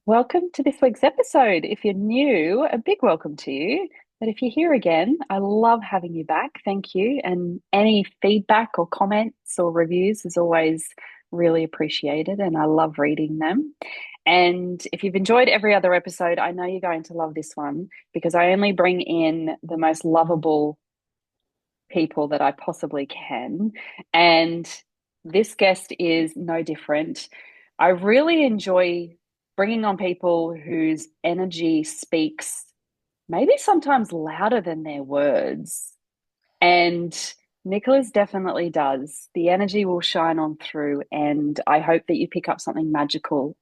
Welcome to this week's episode. If you're new, a big welcome to you. But if you're here again, I love having you back. Thank you. And any feedback or comments or reviews is always really appreciated, and I love reading them. And if you've enjoyed every other episode, I know you're going to love this one because I only bring in the most lovable people that I possibly can. And this guest is no different. I really enjoy bringing on people whose energy speaks maybe sometimes louder than their words. And Nicola's definitely does. The energy will shine on through, and I hope that you pick up something magical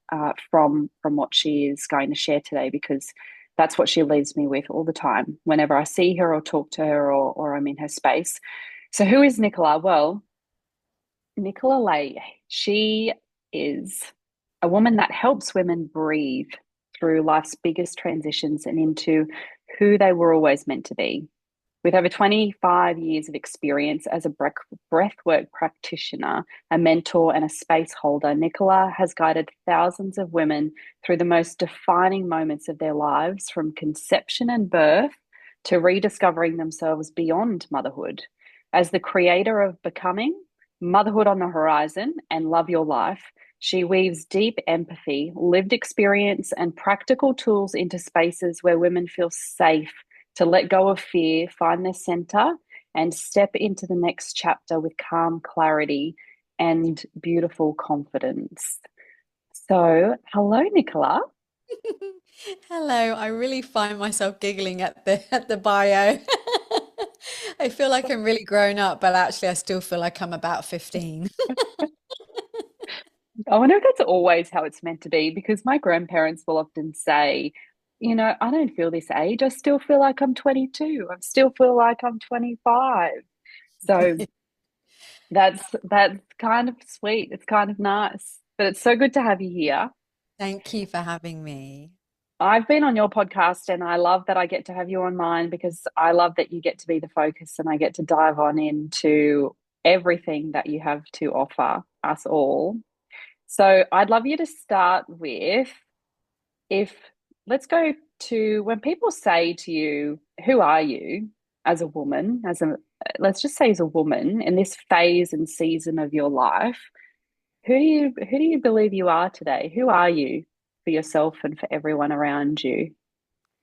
from what she is going to share today, because that's what she leaves me with all the time whenever I see her or talk to her or I'm in her space. So, who is Nicola? Well, Nicola Laye. She is a woman that helps women breathe through life's biggest transitions and into who they were always meant to be. With over 25 years of experience as a breathwork practitioner, a mentor, and a space holder, Nicola has guided thousands of women through the most defining moments of their lives, from conception and birth to rediscovering themselves beyond motherhood. As the creator of Becoming, Motherhood on the Horizon, and Love Your Life, she weaves deep empathy, lived experience, and practical tools into spaces where women feel safe to let go of fear, find their center, and step into the next chapter with calm clarity and beautiful confidence. So, hello, Nicola. Hello, I really find myself giggling at the bio. I feel like I'm really grown up, but actually I still feel like I'm about 15. I wonder if that's always how it's meant to be, because my grandparents will often say, I don't feel this age. I still feel like I'm 22. I still feel like I'm 25. So that's kind of sweet. It's kind of nice. But it's so good to have you here. Thank you for having me. I've been on your podcast and I love that I get to have you on mine, because I love that you get to be the focus and I get to dive on into everything that you have to offer us all. So I'd love you to start with, if let's go to when people say to you, who are you as a woman, let's just say as a woman in this phase and season of your life, who do you believe you are today? Who are you for yourself and for everyone around you?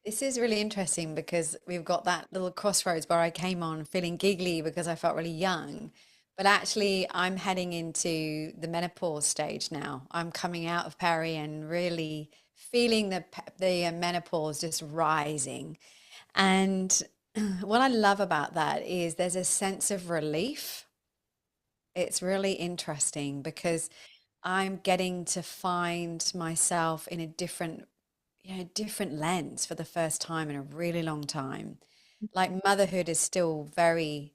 This is really interesting because we've got that little crossroads where I came on feeling giggly because I felt really young. But actually, I'm heading into the menopause stage now. I'm coming out of peri and really feeling the menopause just rising. And what I love about that is there's a sense of relief. It's really interesting because I'm getting to find myself in a different lens for the first time in a really long time. Like motherhood is still very,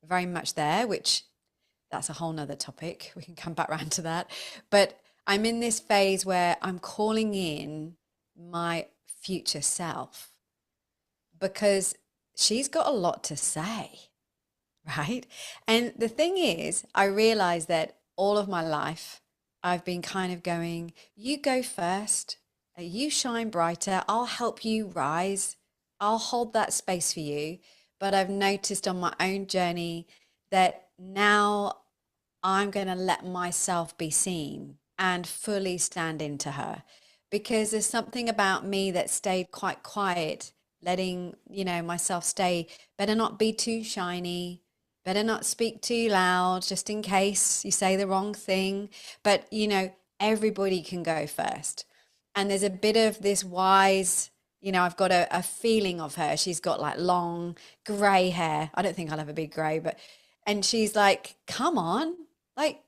very much there, which that's a whole nother topic. We can come back around to that. But I'm in this phase where I'm calling in my future self because she's got a lot to say, right? And the thing is, I realize that all of my life, I've been kind of going, you go first, you shine brighter, I'll help you rise, I'll hold that space for you. But I've noticed on my own journey that now I'm going to let myself be seen and fully stand into her, because there's something about me that stayed quite quiet, letting, myself stay, better not be too shiny, better not speak too loud, just in case you say the wrong thing. But, everybody can go first. And there's a bit of this wise, I've got a feeling of her. She's got like long gray hair. I don't think I'll ever be gray, but, and she's like, come on, like,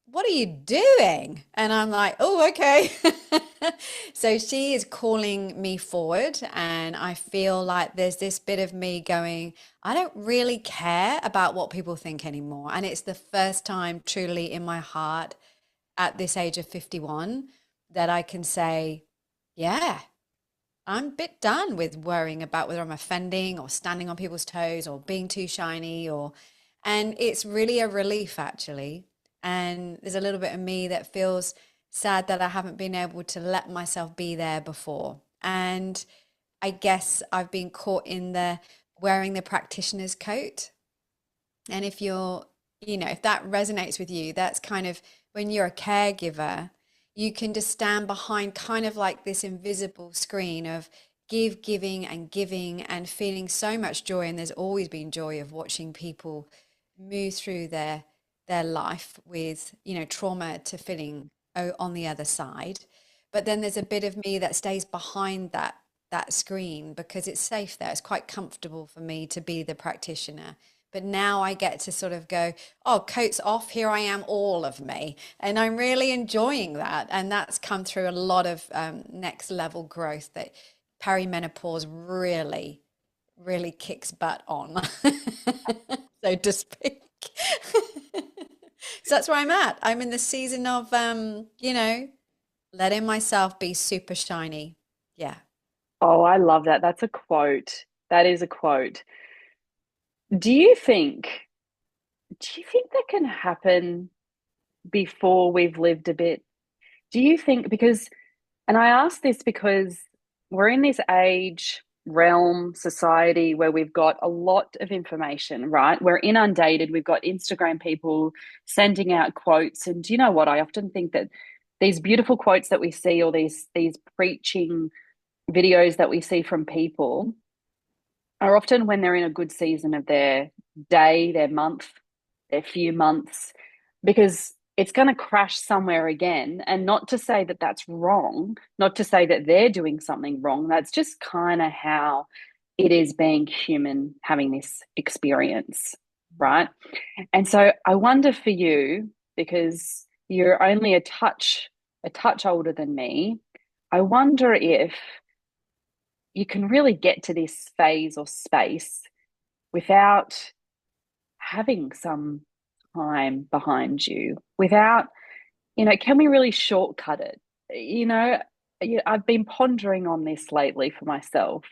what are you doing? And I'm like, oh, okay. So she is calling me forward, and I feel like there's this bit of me going, I don't really care about what people think anymore. And it's the first time truly in my heart at this age of 51 that I can say, yeah, I'm a bit done with worrying about whether I'm offending or standing on people's toes or being too shiny and it's really a relief actually. And there's a little bit of me that feels sad that I haven't been able to let myself be there before. And I guess I've been caught in the wearing the practitioner's coat. And if you're, if that resonates with you, that's kind of when you're a caregiver, you can just stand behind kind of like this invisible screen of giving and feeling so much joy. And there's always been joy of watching people move through their life with, trauma to feeling on the other side. But then there's a bit of me that stays behind that screen because it's safe there. It's quite comfortable for me to be the practitioner. But now I get to sort of go, oh, coats off, here I am, all of me. And I'm really enjoying that. And that's come through a lot of next level growth that perimenopause really, really kicks butt on, so to speak. So that's where I'm at. I'm in the season of, letting myself be super shiny. Yeah. Oh, I love that. That's a quote. That is a quote. Do you think, do you think that can happen before we've lived a bit? Do you think, because, and I ask this because we're in this age, realm, society where we've got a lot of information, right? We're inundated. We've got Instagram people sending out quotes. And do you know what? I often think that these beautiful quotes that we see, or these preaching videos that we see from people, are often when they're in a good season of their day, their month, their few months, because it's going to crash somewhere again. And not to say that that's wrong, not to say that they're doing something wrong. That's just kind of how it is being human, having this experience, right? And so I wonder for you, because you're only a touch older than me, I wonder if you can really get to this phase or space without having some time behind you, without, can we really shortcut it? You know, I've been pondering on this lately for myself.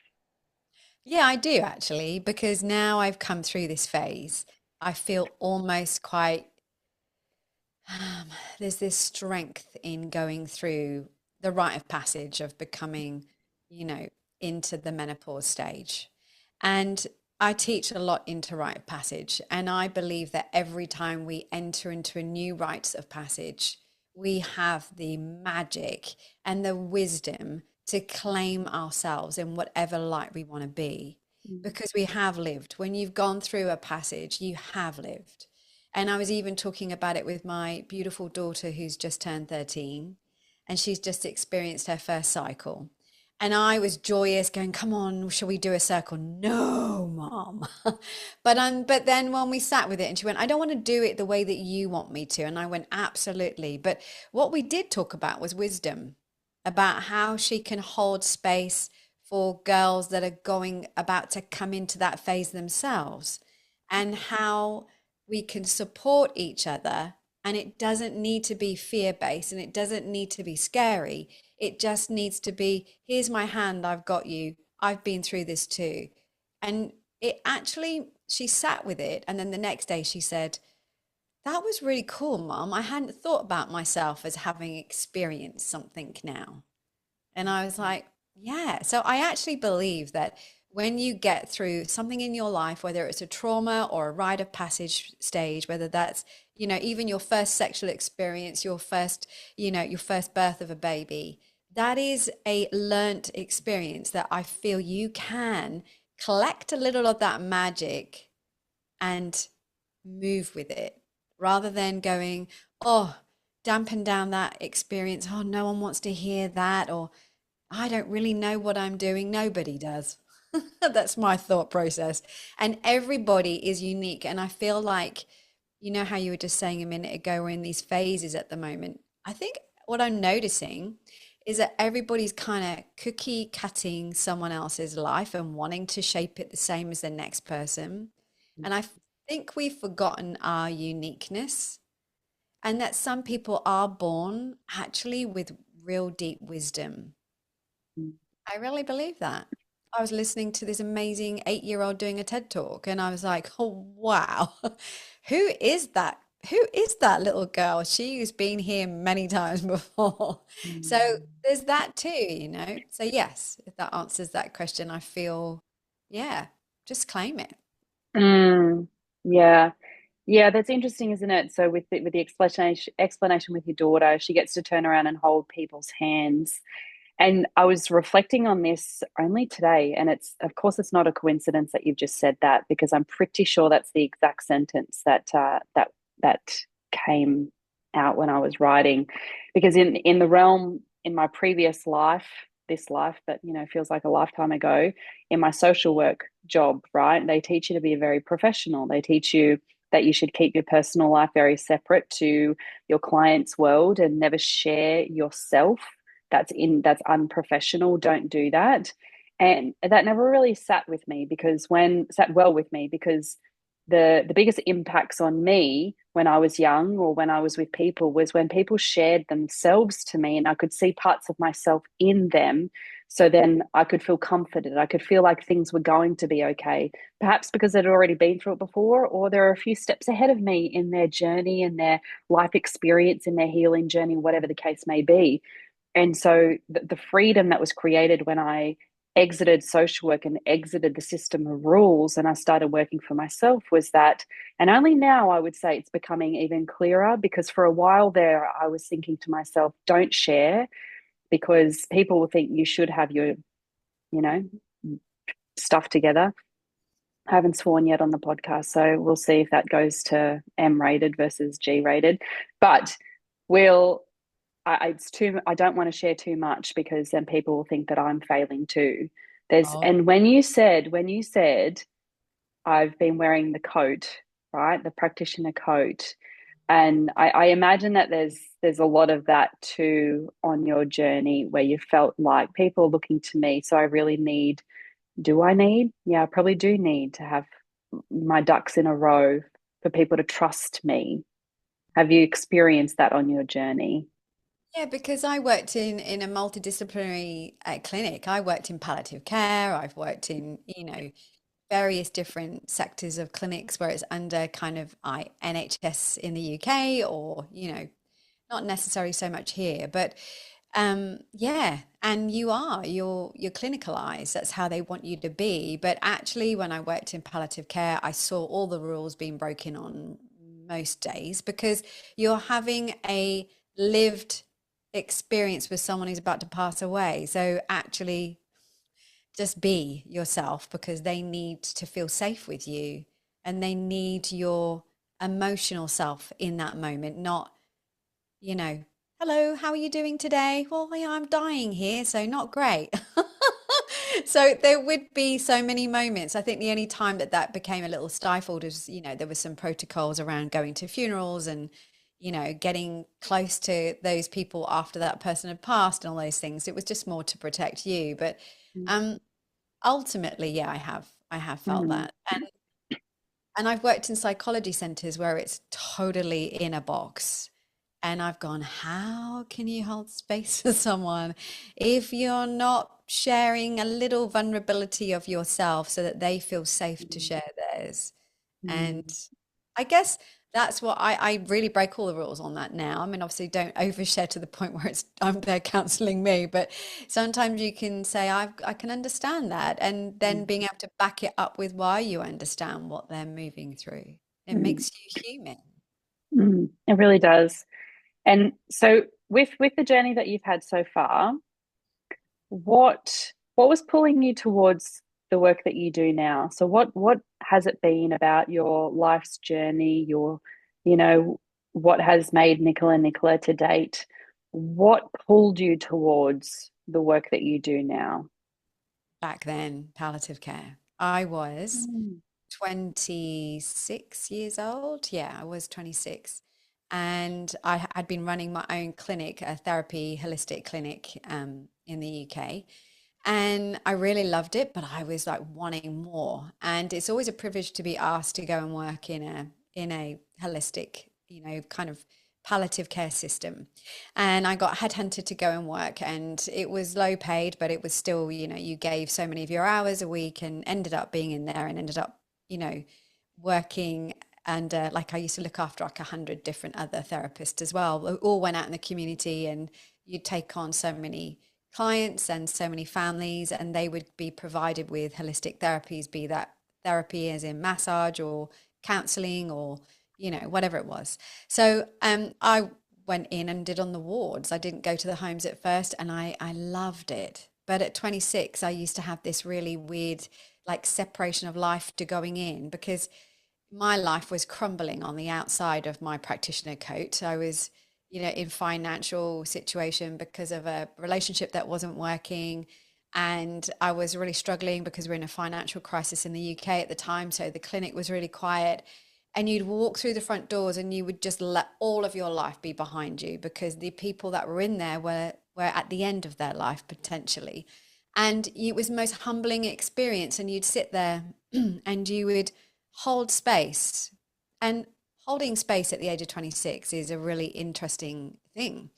Yeah, I do actually, because now I've come through this phase, I feel almost quite, um, there's this strength in going through the rite of passage of becoming, you know, into the menopause stage. And I teach a lot into rite of passage. And I believe that every time we enter into a new rites of passage, we have the magic and the wisdom to claim ourselves in whatever light we want to be. Because we have lived. When you've gone through a passage, you have lived. And I was even talking about it with my beautiful daughter who's just turned 13 and she's just experienced her first cycle. And I was joyous, going, "Come on, shall we do a circle?" No, mom. But then when we sat with it, and she went, "I don't want to do it the way that you want me to." And I went, "Absolutely." But what we did talk about was wisdom, about how she can hold space for girls that are going about to come into that phase themselves, and how we can support each other. And it doesn't need to be fear based and it doesn't need to be scary. It just needs to be, here's my hand, I've got you. I've been through this too. And it actually, she sat with it. And then the next day she said, "That was really cool, Mom. I hadn't thought about myself as having experienced something now." And I was like, yeah. So I actually believe that when you get through something in your life, whether it's a trauma or a rite of passage stage, whether that's, even your first sexual experience, your first birth of a baby, that is a learnt experience that I feel you can collect a little of that magic and move with it rather than going, oh, dampen down that experience. Oh, no one wants to hear that. Or I don't really know what I'm doing. Nobody does. That's my thought process. And everybody is unique. And I feel like, how you were just saying a minute ago, we're in these phases at the moment. I think what I'm noticing is that everybody's kind of cookie cutting someone else's life and wanting to shape it the same as the next person. And I think we've forgotten our uniqueness and that some people are born actually with real deep wisdom. I really believe that. I was listening to this amazing 8-year-old doing a TED talk and I was like, oh, wow, who is that? who is that little girl? She's been here many times before. So Mm. there's that too, you know. So yes, if that answers that question, I feel, yeah, just claim it. Mm. Yeah. Yeah, that's interesting, isn't it? So with the explanation with your daughter, she gets to turn around and hold people's hands. And I was reflecting on this only today, and it's of course it's not a coincidence that you've just said that because I'm pretty sure that's the exact sentence that came out when I was writing. Because in the realm in my previous life, this life that feels like a lifetime ago, in my social work job, right? They teach you to be very professional. They teach you that you should keep your personal life very separate to your client's world and never share yourself. That's unprofessional. Don't do that. And that never really sat well with me because the biggest impacts on me when I was young or when I was with people was when people shared themselves to me and I could see parts of myself in them. So then I could feel comforted. I could feel like things were going to be okay. Perhaps because they'd already been through it before, or there are a few steps ahead of me in their journey, in their life experience, in their healing journey, whatever the case may be. And so the freedom that was created when I exited social work and exited the system of rules and I started working for myself was that, and only now I would say it's becoming even clearer because for a while there I was thinking to myself, don't share because people will think you should have your, you know, stuff together. I haven't sworn yet on the podcast, so we'll see if that goes to M rated versus G rated. But we'll it's too I don't want to share too much because then people will think that I'm failing too. There's Oh, and when you said I've been wearing the coat, right? The practitioner coat. And I imagine that there's a lot of that too on your journey where you felt like people are looking to me. So I really do I need? Yeah, I probably do need to have my ducks in a row for people to trust me. Have you experienced that on your journey? yeah, because I worked in a multidisciplinary clinic. I worked in palliative care. I've worked in, various different sectors of clinics where it's under kind of NHS in the UK or, not necessarily so much here, but yeah, and you're clinicalized. That's how they want you to be. But actually, when I worked in palliative care, I saw all the rules being broken on most days because you're having a lived experience with someone who's about to pass away. So actually, just be yourself because they need to feel safe with you and they need your emotional self in that moment, not, you know, hello, how are you doing today? Well, yeah, I'm dying here, so not great. So there would be so many moments. I think the only time that became a little stifled is, there were some protocols around going to funerals and, getting close to those people after that person had passed and all those things. It was just more to protect you. But um, ultimately, yeah, I have felt Mm, that. And I've worked in psychology centers where it's totally in a box. And I've gone, how can you hold space for someone if you're not sharing a little vulnerability of yourself so that they feel safe to mm, share theirs? And mm, I guess that's what I really break all the rules on that now. I mean, obviously, don't overshare to the point where it's I'm there counseling me, but sometimes you can say I can understand that, and then being mm, able to back it up with why you understand what they're moving through. It mm, makes you human. It really does. And so with the journey that you've had so far, what was pulling you towards the work that you do now? So what has it been about your life's journey, you know, what has made Nicola to date? What pulled you towards the work that you do now? Back then, palliative care. I was Mm, 26 years old. Yeah, I was 26. And I had been running my own clinic, a therapy holistic clinic in the UK. And I really loved it, but I was like wanting more. And it's always a privilege to be asked to go and work in a holistic, kind of palliative care system. And I got headhunted to go and work, and it was low paid, but it was still, you gave so many of your hours a week and ended up being in there and ended up, you know, working And like I used to look after like 100 different other therapists as well. We all went out in the community, and you'd take on so many clients and so many families, and they would be provided with holistic therapies, be that therapy as in massage or counseling or, whatever it was. So I went in and did on the wards. I didn't go to the homes at first, and I loved it. But at 26, I used to have this really weird, like, separation of life to going in, because my life was crumbling on the outside of my practitioner coat. I was, in financial situation because of a relationship that wasn't working. And I was really struggling because we're in a financial crisis in the UK at the time. So the clinic was really quiet. And you'd walk through the front doors and you would just let all of your life be behind you, because the people that were in there were at the end of their life potentially. And it was the most humbling experience. And you'd sit there and you would hold space. And holding space at the age of 26 is a really interesting thing.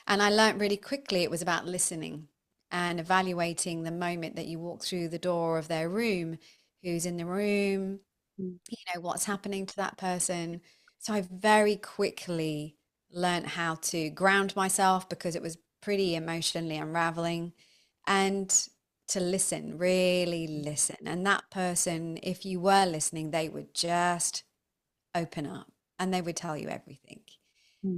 And I learned really quickly it was about listening and evaluating the moment that you walk through the door of their room, who's in the room, Mm. what's happening to that person. So I very quickly learned how to ground myself, because it was pretty emotionally unraveling, and to listen, really listen. And that person, if you were listening, they would just open up and they would tell you everything.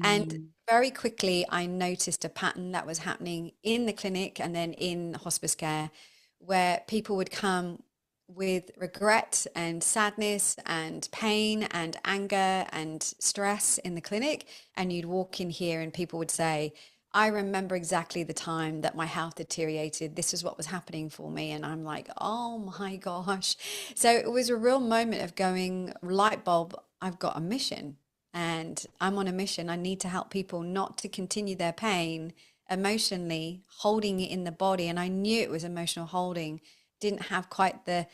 And Mm. very quickly, I noticed a pattern that was happening in the clinic and then in hospice care, where people would come with regret and sadness and pain and anger and stress in the clinic. And you'd walk in here and people would say, I remember exactly the time that my health deteriorated. This is what was happening for me. And I'm like, oh my gosh. So it was a real moment of going, light bulb, I've got a mission and I'm on a mission. I need to help people not to continue their pain emotionally, holding it in the body. And I knew it was emotional holding. Didn't have quite the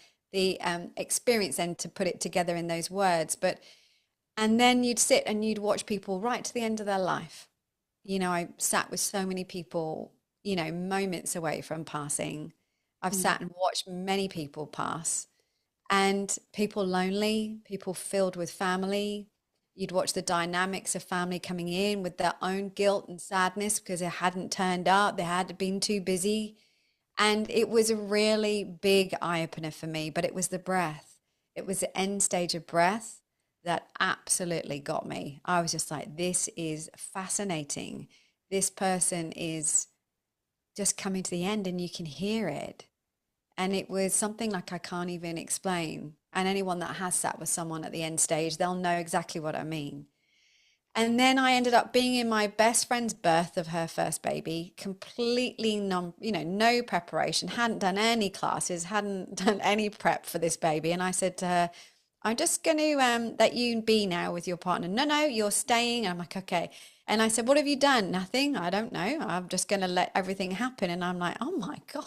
experience then to put it together in those words. But and then you'd sit and you'd watch people right to the end of their life. I sat with so many people, moments away from passing. I've Mm. sat and watched many people pass, and people lonely, people filled with family. You'd watch the dynamics of family coming in with their own guilt and sadness because they hadn't turned up, they had been too busy. And it was a really big eye opener for me, but it was the breath. It was the end stage of breath that absolutely got me. I was just like, this is fascinating. This person is just coming to the end and you can hear it. And it was something like I can't even explain. And anyone that has sat with someone at the end stage, they'll know exactly what I mean. And then I ended up being in my best friend's birth of her first baby, completely no preparation, hadn't done any classes, hadn't done any prep for this baby. And I said to her, I'm just going to let you be now with your partner. No, no, you're staying. And I'm like, okay. And I said, what have you done? Nothing. I don't know. I'm just going to let everything happen. And I'm like, oh my God.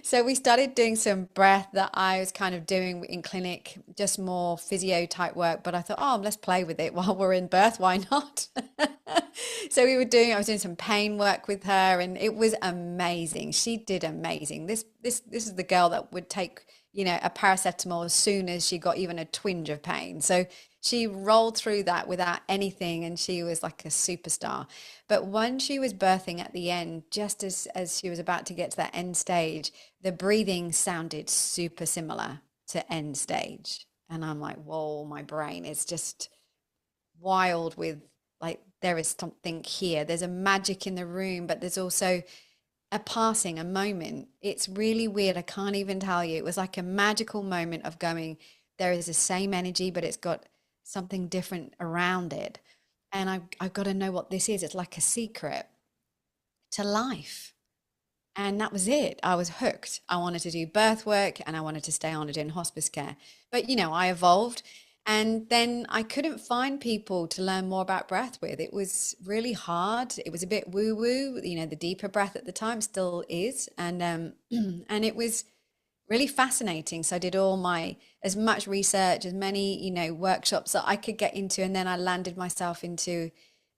So we started doing some breath that I was kind of doing in clinic, just more physio type work. But I thought, oh, let's play with it while we're in birth. Why not? So I was doing some pain work with her, and it was amazing. She did amazing. This is the girl that would take, a paracetamol as soon as she got even a twinge of pain. So she rolled through that without anything, and she was like a superstar. But when she was birthing at the end, just as she was about to get to that end stage, the breathing sounded super similar to end stage. And I'm like, whoa, my brain is just wild with, like, there is something here. There's a magic in the room, but there's also a passing, a moment. It's really weird. I can't even tell you. It was like a magical moment of going, there is the same energy, but it's got something different around it. And I've got to know what this is. It's like a secret to life. And that was it. I was hooked. I wanted to do birth work and I wanted to stay on it in hospice care. But, I evolved. And then I couldn't find people to learn more about breath with. It was really hard. It was a bit woo woo. The deeper breath at the time still is. And and it was really fascinating. So I did as much research, as many, workshops that I could get into. And then I landed myself into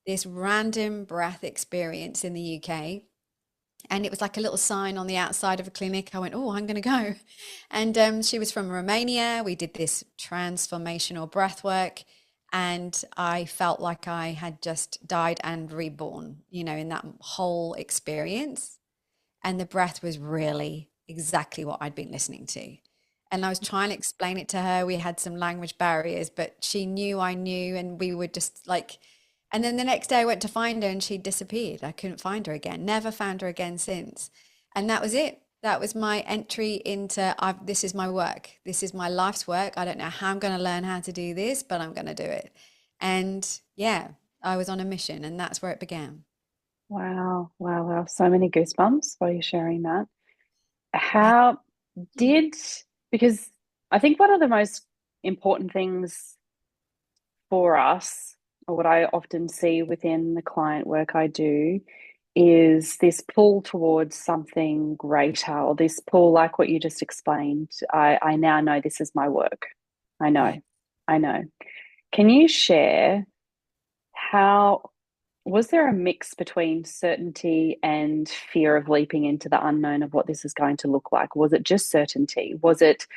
this random breath experience in the UK. And it was like a little sign on the outside of a clinic. I went, oh, I'm going to go. And she was from Romania. We did this transformational breath work. And I felt like I had just died and reborn, in that whole experience. And the breath was really exactly what I'd been listening to. And I was trying to explain it to her. We had some language barriers, but she knew I knew, and we were just like, and then the next day I went to find her and she disappeared. I couldn't find her again, never found her again since. And that was it. That was my entry into this is my work. This is my life's work. I don't know how I'm going to learn how to do this, but I'm going to do it. And yeah, I was on a mission, and that's where it began. Wow, wow, wow. So many goosebumps while you're sharing that. Yeah. How did, because I think one of the most important things for us, or what I often see within the client work I do, is this pull towards something greater, or this pull, like what you just explained. I now know this is my work. I know, Yeah. I know. Can you share how was there a mix between certainty and fear of leaping into the unknown of what this is going to look like? Was it just certainty? Was it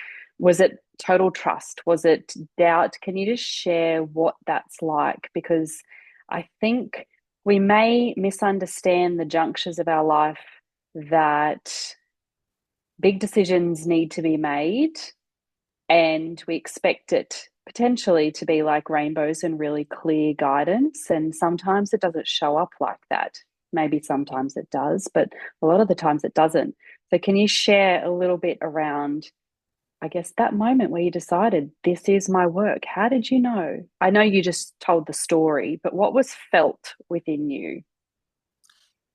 total trust? Was it doubt? Can you just share what that's like? Because I think we may misunderstand the junctures of our life that big decisions need to be made, and we expect it potentially to be like rainbows and really clear guidance. And sometimes it doesn't show up like that. Maybe sometimes it does, but a lot of the times it doesn't. So, can you share a little bit around, I guess, that moment where you decided this is my work? How did you know? I know you just told the story, but what was felt within you?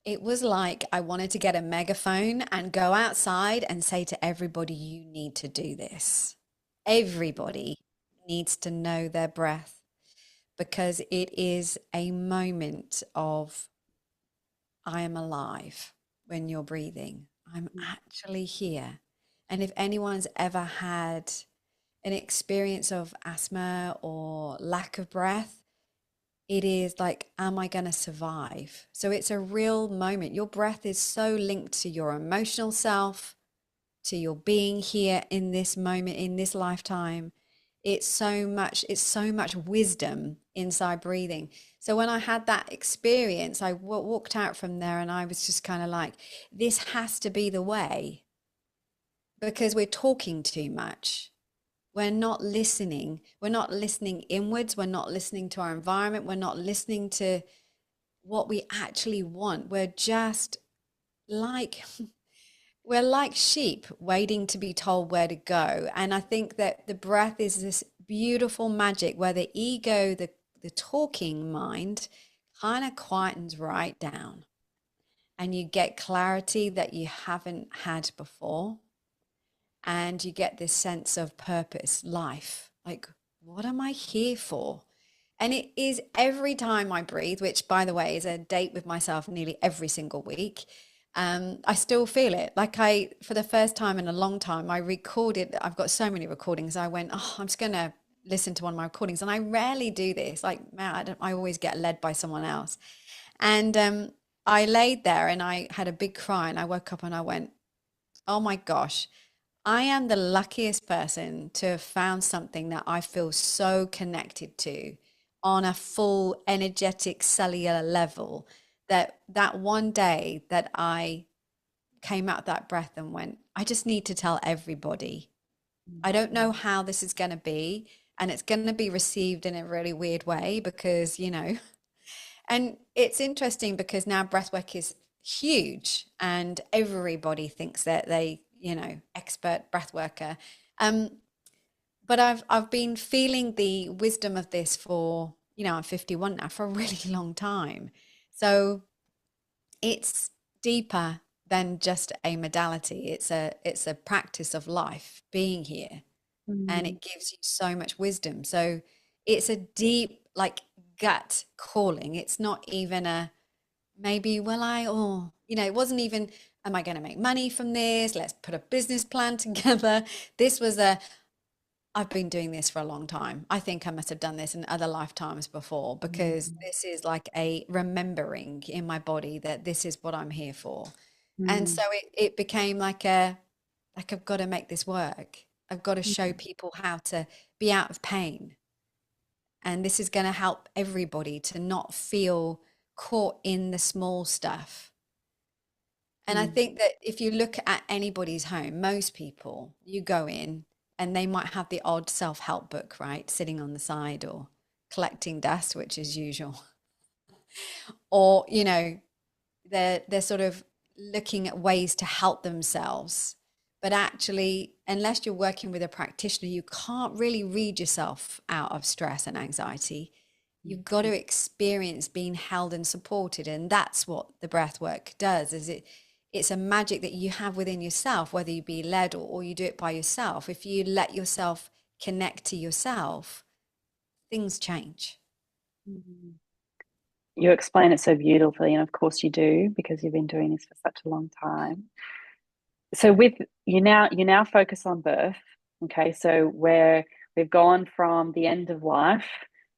It was like I wanted to get a megaphone and go outside and say to everybody, you need to do this. Everybody needs to know their breath, because it is a moment of I am alive when you're breathing. I'm actually here. And if anyone's ever had an experience of asthma or lack of breath, it is like, am I going to survive? So it's a real moment. Your breath is so linked to your emotional self, to your being here in this moment, in this lifetime. It's so much wisdom inside breathing. So when I had that experience, I walked out from there and I was just kind of like, this has to be the way, because we're talking too much. We're not listening. We're not listening inwards. We're not listening to our environment. We're not listening to what we actually want. Like we're like sheep waiting to be told where to go. And I think that the breath is this beautiful magic where the ego, the talking mind, kind of quietens right down, and you get clarity that you haven't had before. And you get this sense of purpose, life. Like, what am I here for? And it is every time I breathe, which, by the way, is a date with myself nearly every single week. I still feel it. Like for the first time in a long time, I recorded. I've got so many recordings. I went, oh, I'm just gonna listen to one of my recordings, and I rarely do this. Like, man, I always get led by someone else. And I laid there and I had a big cry, and I woke up and I went, oh my gosh, I am the luckiest person to have found something that I feel so connected to on a full energetic cellular level, that one day that I came out of that breath and went, I just need to tell everybody. I don't know how this is going to be, and it's going to be received in a really weird way because, and it's interesting because now breathwork is huge and everybody thinks that expert breathworker. Um, but I've been feeling the wisdom of this for, I'm 51 now, for a really long time. So it's deeper than just a modality. It's a practice of life, being here, and Mm, it gives you so much wisdom. So it's a deep, like, gut calling. It's not even a maybe, will I, or, it wasn't even, am I going to make money from this? Let's put a business plan together. This was I've been doing this for a long time. I think I must have done this in other lifetimes before, because mm, this is like a remembering in my body that this is what I'm here for. And mm, so it became like I've got to make this work. I've got to show people how to be out of pain. And this is going to help everybody to not feel caught in the small stuff. And I Mm. think that if you look at anybody's home, most people, you go in and they might have the odd self-help book, right, sitting on the side or collecting dust, which is usual. Or, they're sort of looking at ways to help themselves. But actually, unless you're working with a practitioner, you can't really read yourself out of stress and anxiety. You've got to experience being held and supported. And that's what the breath work does, is it's a magic that you have within yourself, whether you be led or you do it by yourself. If you let yourself connect to yourself, things change. Mm. You explain it so beautifully, and of course you do because you've been doing this for such a long time. So with you now focus on birth. Okay, so where we've gone from the end of life,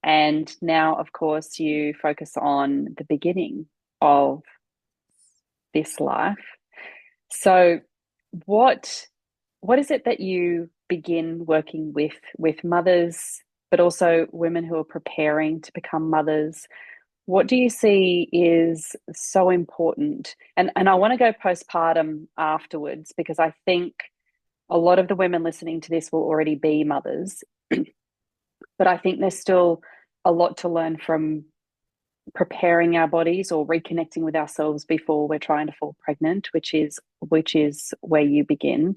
and now of course you focus on the beginning of this life. So what what is it that you begin working with mothers, but also women who are preparing to become mothers? What do you see is so important? And I want to go postpartum afterwards because I think a lot of the women listening to this will already be mothers, but I think there's still a lot to learn from preparing our bodies or reconnecting with ourselves before we're trying to fall pregnant, which is where you begin.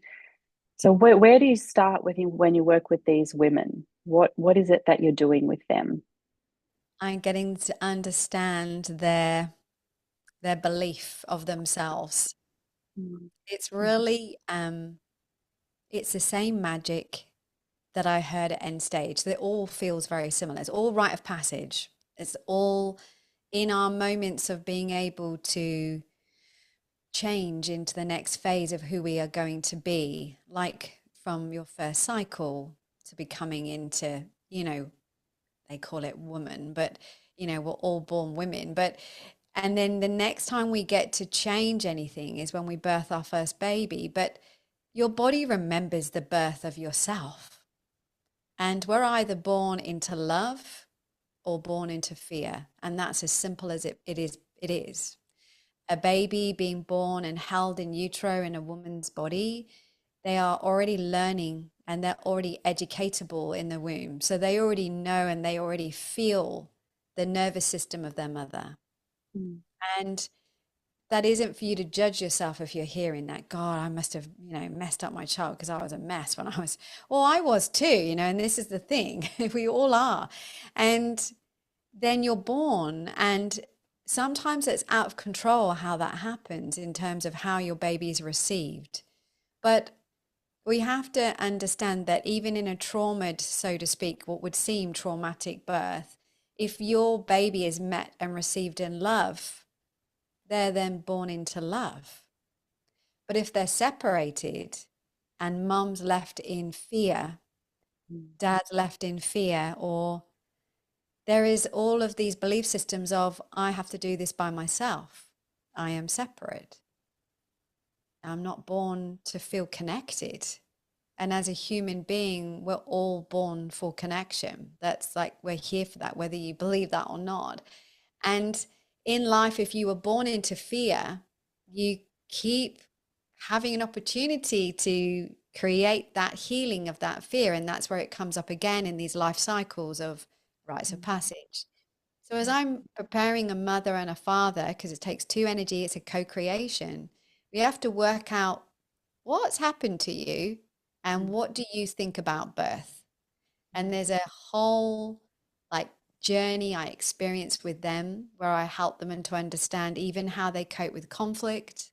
So where do you start with when you work with these women? What is it that you're doing with them? I'm getting to understand their belief of themselves. Mm. It's really it's the same magic that I heard at End Stage. That all feels very similar. It's all rite of passage. It's all in our moments of being able to change into the next phase of who we are going to be, like from your first cycle to becoming into, they call it woman, but we're all born women. But and then the next time we get to change anything is when we birth our first baby. But your body remembers the birth of yourself. And we're either born into love or born into fear. And that's as simple as it is. A baby being born and held in utero in a woman's body, they are already learning and they're already educatable in the womb. So they already know and they already feel the nervous system of their mother. Mm. And that isn't for you to judge yourself if you're hearing that, God, I must have, messed up my child because I was a mess when well, I was too, and this is the thing, we all are. And then you're born, and sometimes it's out of control how that happens in terms of how your baby is received. But we have to understand that even in a trauma, so to speak, what would seem traumatic birth, if your baby is met and received in love, they're then born into love. But if they're separated and mum's left in fear, Mm. dad's left in fear, or there is all of these belief systems of, I have to do this by myself. I am separate. I'm not born to feel connected. And as a human being, we're all born for connection. That's like, we're here for that, whether you believe that or not. And in life, if you were born into fear, you keep having an opportunity to create that healing of that fear. And that's where it comes up again in these life cycles of rites of passage. So as I'm preparing a mother and a father, because it takes two energy, it's a co-creation, we have to work out what's happened to you and Mm. what do you think about birth. And there's a whole like journey I experienced with them where I help them and to understand even how they cope with conflict,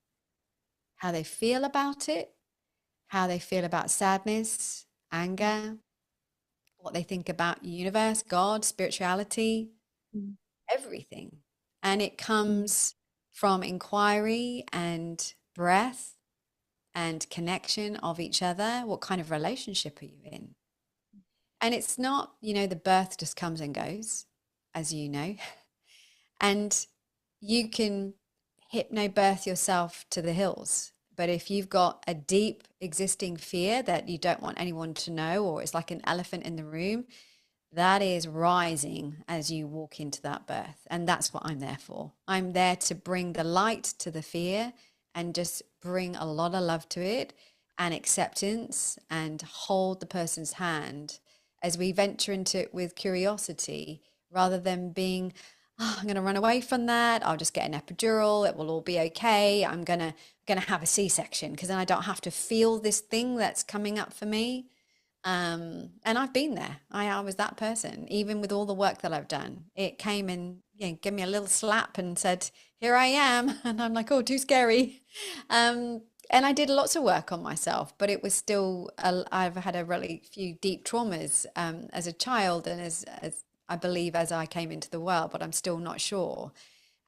how they feel about it, how they feel about sadness, anger, what they think about universe, God, spirituality, Mm. everything. And it Mm. comes from inquiry and breath and connection of each other. What kind of relationship are you in? And it's not, the birth just comes and goes, as you know. And you can hypnobirth yourself to the hills. But if you've got a deep existing fear that you don't want anyone to know, or it's like an elephant in the room, that is rising as you walk into that birth. And that's what I'm there for. I'm there to bring the light to the fear and just bring a lot of love to it and acceptance and hold the person's hand as we venture into it with curiosity rather than being, oh, I'm going to run away from that. I'll just get an epidural. It will all be okay. I'm going to have a C-section because then I don't have to feel this thing that's coming up for me. And I've been there. I was that person, even with all the work that I've done. It came and gave me a little slap and said, "Here I am," and I'm like, "Oh, too scary." And I did lots of work on myself, but it was still. I've had a really few deep traumas as a child, and as I believe as I came into the world, but I'm still not sure.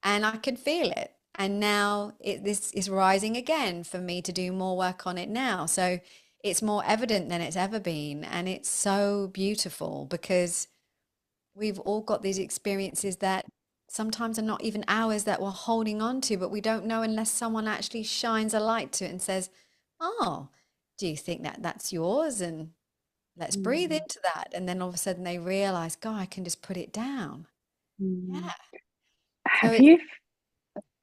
And I could feel it. And now this is rising again for me to do more work on it now. So it's more evident than it's ever been. And it's so beautiful because we've all got these experiences that sometimes are not even ours that we're holding on to, but we don't know unless someone actually shines a light to it and says, "Oh, do you think that that's yours?" And let's breathe Mm, into that. And then all of a sudden they realize, God, I can just put it down. mm. Yeah. So Have it's, you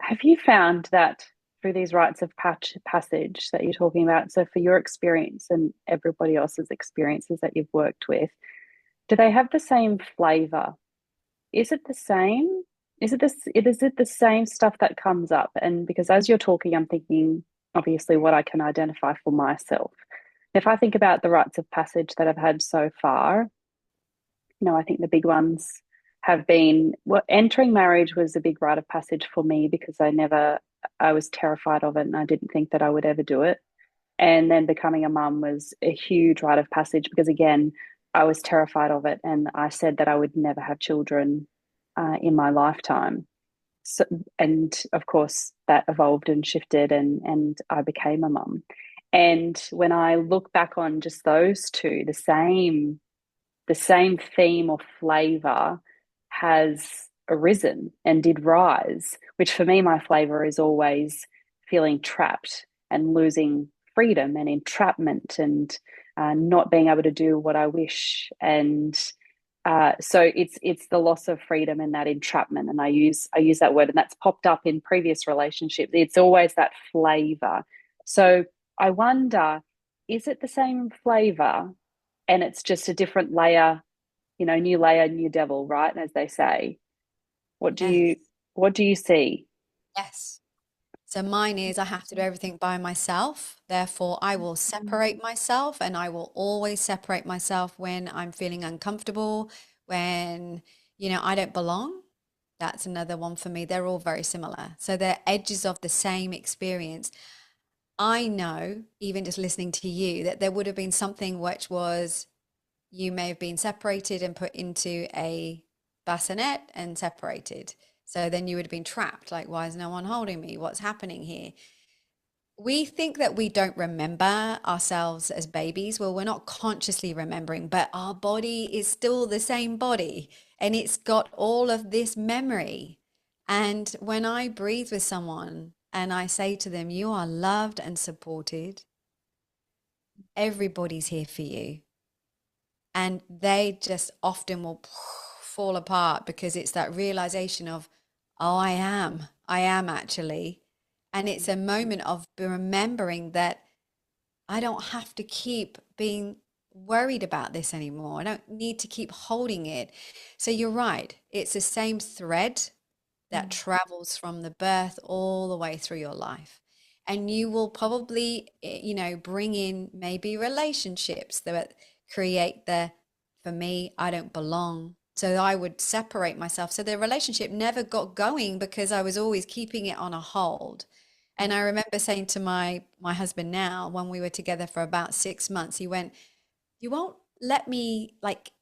have you found that through these rites of passage that you're talking about, so for your experience and everybody else's experiences that you've worked with, do they have the same flavor? Is it the same? Is it the same stuff that comes up? And because as you're talking, I'm thinking obviously what I can identify for myself. If I think about the rites of passage that I've had so far, I think the big ones have been, well, entering marriage was a big rite of passage for me because I was terrified of it and I didn't think that I would ever do it. And then becoming a mum was a huge rite of passage because, again, I was terrified of it. And I said that I would never have children in my lifetime. So, and of course, that evolved and shifted, and I became a mum. And when I look back on just those two, the same theme or flavor has arisen and did rise, which for me, my flavor is always feeling trapped and losing freedom and entrapment and not being able to do what I wish. And so it's the loss of freedom and that entrapment. And I use that word, and that's popped up in previous relationships. It's always that flavor. So I wonder, is it the same flavor and it's just a different layer, new layer, new devil, right? As they say. What do yes, you what do you see? yes. So mine is I have to do everything by myself. Therefore, I will separate myself and I will always separate myself when I'm feeling uncomfortable, when, I don't belong. That's another one for me. They're all very similar. So they're edges of the same experience. I know, even just listening to you, that there would have been something which was you may have been separated and put into a bassinet and separated. So then you would have been trapped. Like, why is no one holding me? What's happening here? We think that we don't remember ourselves as babies. Well, we're not consciously remembering, but our body is still the same body and it's got all of this memory. And when I breathe with someone and I say to them, "You are loved and supported, everybody's here for you." And they just often will fall apart because it's that realization of, "Oh, I am actually." And it's a moment of remembering that I don't have to keep being worried about this anymore. I don't need to keep holding it. So you're right. It's the same thread that travels from the birth all the way through your life. And you will probably, bring in maybe relationships that create for me, I don't belong. So I would separate myself. So the relationship never got going because I was always keeping it on a hold. And I remember saying to my husband now, when we were together for about 6 months, he went, "You won't let me like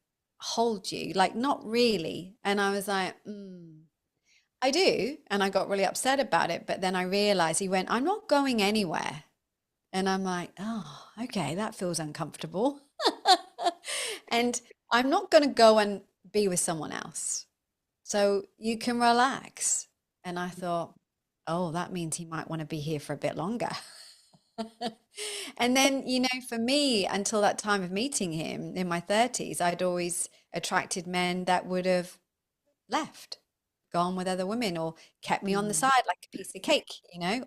hold you, like not really." And I was like, I do. And I got really upset about it. But then I realized he went, "I'm not going anywhere." And I'm like, "Oh, okay, that feels uncomfortable." And I'm not going to go and be with someone else. So you can relax. And I thought, oh, that means he might want to be here for a bit longer. And then, for me, until that time of meeting him in my 30s, I'd always attracted men that would have left, gone with other women, or kept me on the Mm, side like a piece of cake,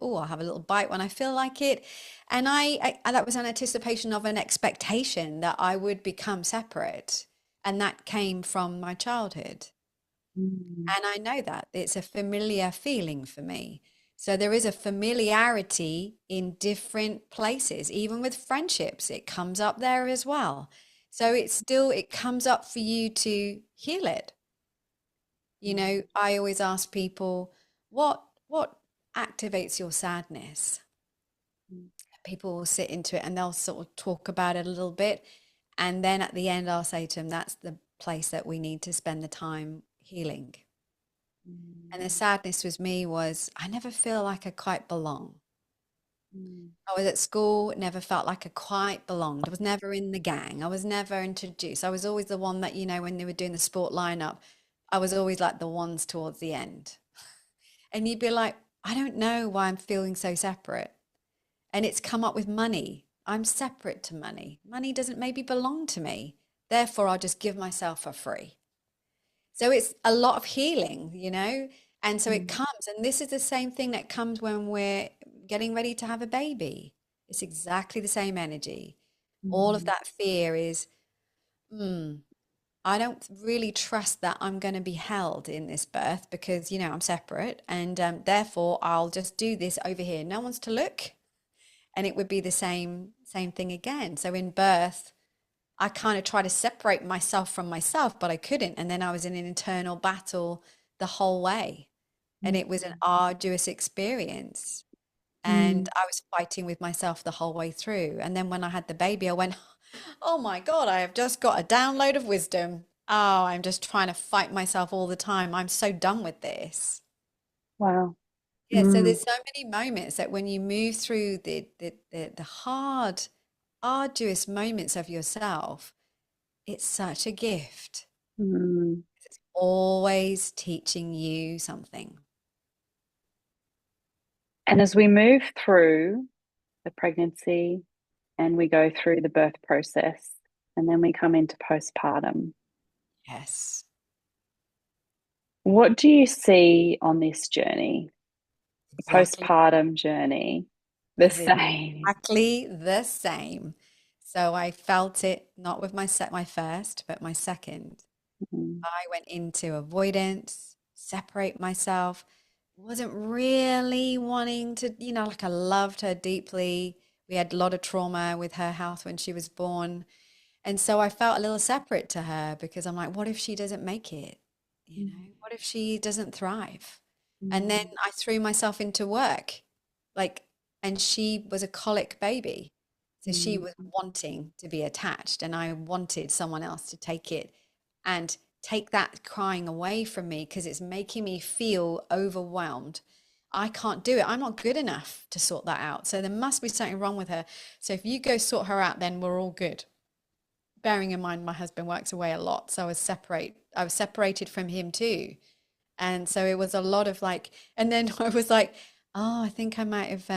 oh, I'll have a little bite when I feel like it. And that was an anticipation of an expectation that I would become separate. And that came from my childhood. mm, And I know that it's a familiar feeling for me. So there is a familiarity in different places, even with friendships, it comes up there as well. So it comes up for you to heal it. mm, I always ask people, what activates your sadness? mm, People will sit into it and they'll sort of talk about it a little bit. And then at the end, I'll say to them, that's the place that we need to spend the time healing. And the mm, sadness with me was I never feel like I quite belong. mm, I was at school, never felt like I quite belonged. I was never in the gang. I was never introduced. I was always the one that, when they were doing the sport lineup, I was always like the ones towards the end. And you'd be like, I don't know why I'm feeling so separate. And it's come up with money. I'm separate to money. Money doesn't maybe belong to me. Therefore, I'll just give myself for free. So it's a lot of healing, And so it mm, comes, and this is the same thing that comes when we're getting ready to have a baby. It's exactly the same energy. All of mm, that fear is, hmm, I don't really trust that I'm going to be held in this birth because, I'm separate. And therefore, I'll just do this over here. No one's to look. And it would be the same thing again. So in birth, I kind of try to separate myself from myself, but I couldn't. And then I was in an internal battle the whole way. And mm, it was an arduous experience. And mm. I was fighting with myself the whole way through. And then when I had the baby, I went, oh my God, I have just got a download of wisdom. Oh, I'm just trying to fight myself all the time. I'm so done with this. Wow. Yeah, so Mm, there's so many moments that when you move through the hard, arduous moments of yourself, it's such a gift. mm. It's always teaching you something. And as we move through the pregnancy and we go through the birth process, and then we come into postpartum, Yes, what do you see on this journey, the exactly. postpartum journey? The Is same. exactly the same. So I felt it not with my first, but my second. Mm, I went into avoidance, separate myself, wasn't really wanting to, like I loved her deeply. We had a lot of trauma with her health when she was born. And so I felt a little separate to her because I'm like, what if she doesn't make it? mm, What if she doesn't thrive? And then mm, I threw myself into work, like, and she was a colic baby. So she mm, was wanting to be attached, and I wanted someone else to take it and take that crying away from me because it's making me feel overwhelmed. I can't do it. I'm not good enough to sort that out. So there must be something wrong with her. So if you go sort her out, then we're all good. Bearing in mind my husband works away a lot, so I was separated from him too. And so it was a lot of like, and then I was like, oh, I think I might have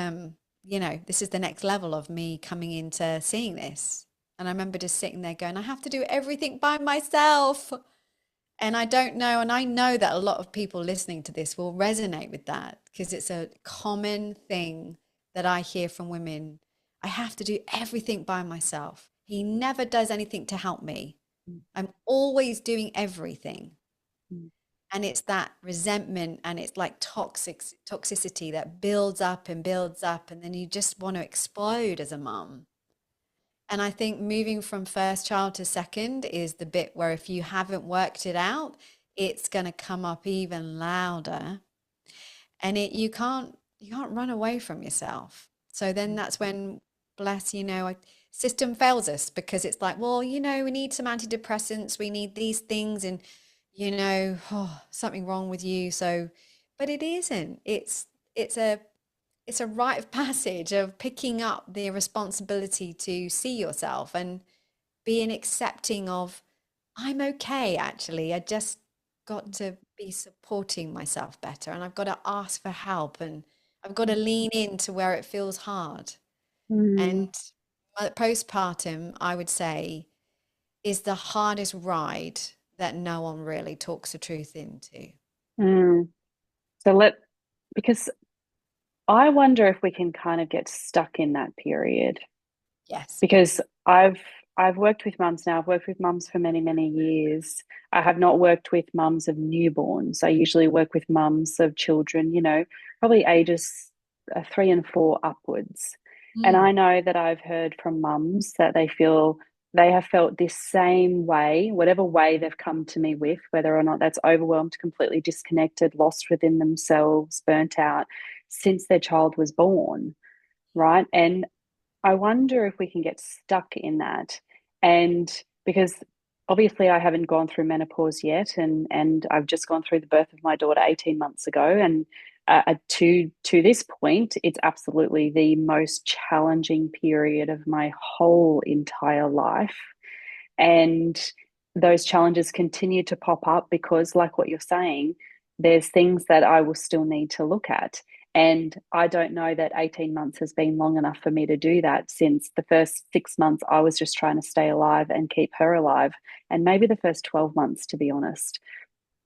this is the next level of me coming into seeing this. And I remember just sitting there going, I have to do everything by myself. And I don't know, and I know that a lot of people listening to this will resonate with that because it's a common thing that I hear from women. I have to do everything by myself. He never does anything to help me. mm, I'm always doing everything. mm, And it's that resentment and it's like toxicity that builds up and builds up. And then you just want to explode as a mom. And I think moving from first child to second is the bit where if you haven't worked it out, it's going to come up even louder. And you can't run away from yourself. So then that's when, bless, system fails us because it's like, well, we need some antidepressants, we need these things, and something wrong with you. So, but it isn't. It's a rite of passage of picking up the responsibility to see yourself and being accepting of, I'm okay, actually. I just got to be supporting myself better and I've got to ask for help and I've got to mm, lean into where it feels hard. And Mm, postpartum, I would say, is the hardest ride that no one really talks the truth into. mm. So because I wonder if we can kind of get stuck in that period Yes. because I've worked with mums now. I've worked with mums for many, many years. I have not worked with mums of newborns. I usually work with mums of children, probably ages 3 and 4 upwards. And I Mm. know that I've heard from mums that they have felt this same way, whatever way they've come to me with, whether or not that's overwhelmed, completely disconnected, lost within themselves, burnt out, since their child was born, right? And I wonder if we can get stuck in that. And because obviously I haven't gone through menopause yet, and I've just gone through the birth of my daughter 18 months ago. And to this point, it's absolutely the most challenging period of my whole entire life. And those challenges continue to pop up because, like what you're saying, there's things that I will still need to look at. And I don't know that 18 months has been long enough for me to do that, since the first 6 months I was just trying to stay alive and keep her alive. And maybe the first 12 months, to be honest.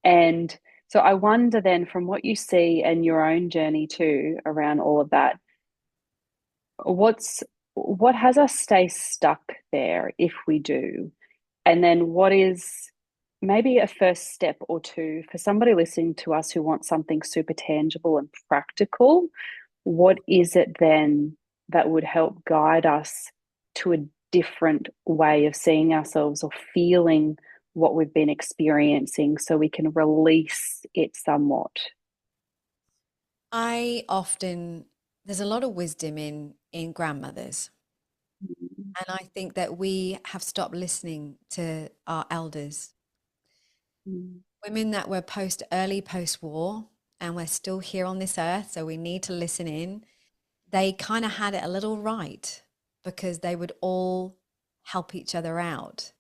And so I wonder then, from what you see and your own journey too around all of that, what's what has us stay stuck there if we do? And then what is maybe a first step or two for somebody listening to us who wants something super tangible and practical? What is it then that would help guide us to a different way of seeing ourselves or feeling what we've been experiencing so we can release it somewhat? I often, there's a lot of wisdom in grandmothers. And I think that we have stopped listening to our elders, Mm, women that were early post war, and we're still here on this earth, so we need to listen in. They kind of had it a little right because they would all help each other out.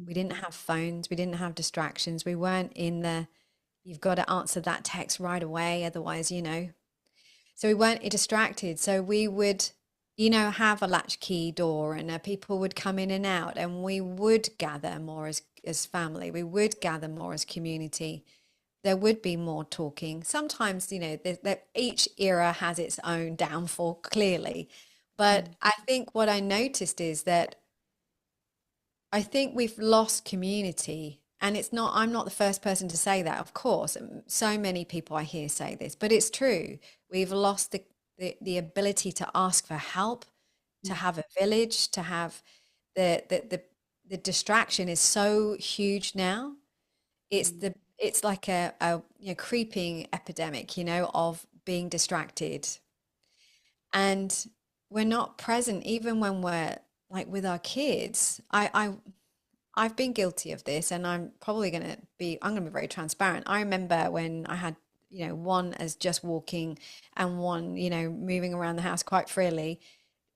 We didn't have phones, we didn't have distractions, we weren't in the you've got to answer that text right away, otherwise. So we weren't distracted. So we would, have a latchkey door, and people would come in and out, and we would gather more as family. We would gather more as community. There would be more talking. Sometimes, that each era has its own downfall, clearly. But mm, I think what I noticed is that I think we've lost community. And I'm not the first person to say that, of course. So many people I hear say this, but it's true. We've lost the ability to ask for help, to mm, have a village, to have the distraction is so huge now. mm, It's like a creeping epidemic, of being distracted. And we're not present even when we're like with our kids. I've been guilty of this, and I'm going to be very transparent. I remember when I had, one as just walking and one, moving around the house quite freely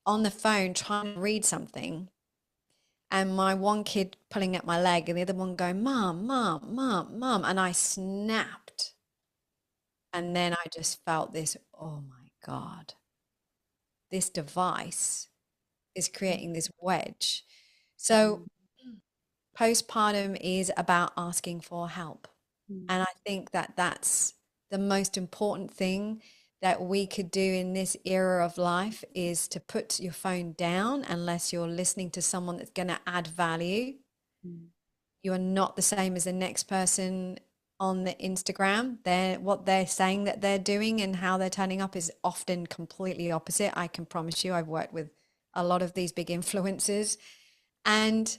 on the phone trying to read something, and my one kid pulling at my leg and the other one going, "Mom, mom, mom, mom," and I snapped. And then I just felt this, oh my God, this device is creating this wedge. So mm, postpartum is about asking for help. mm, And I think that that's the most important thing that we could do in this era of life is to put your phone down unless you're listening to someone that's going to add value. mm, You are not the same as the next person on the Instagram. What they're saying that they're doing and how they're turning up is often completely opposite. I can promise you, I've worked with a lot of these big influencers. And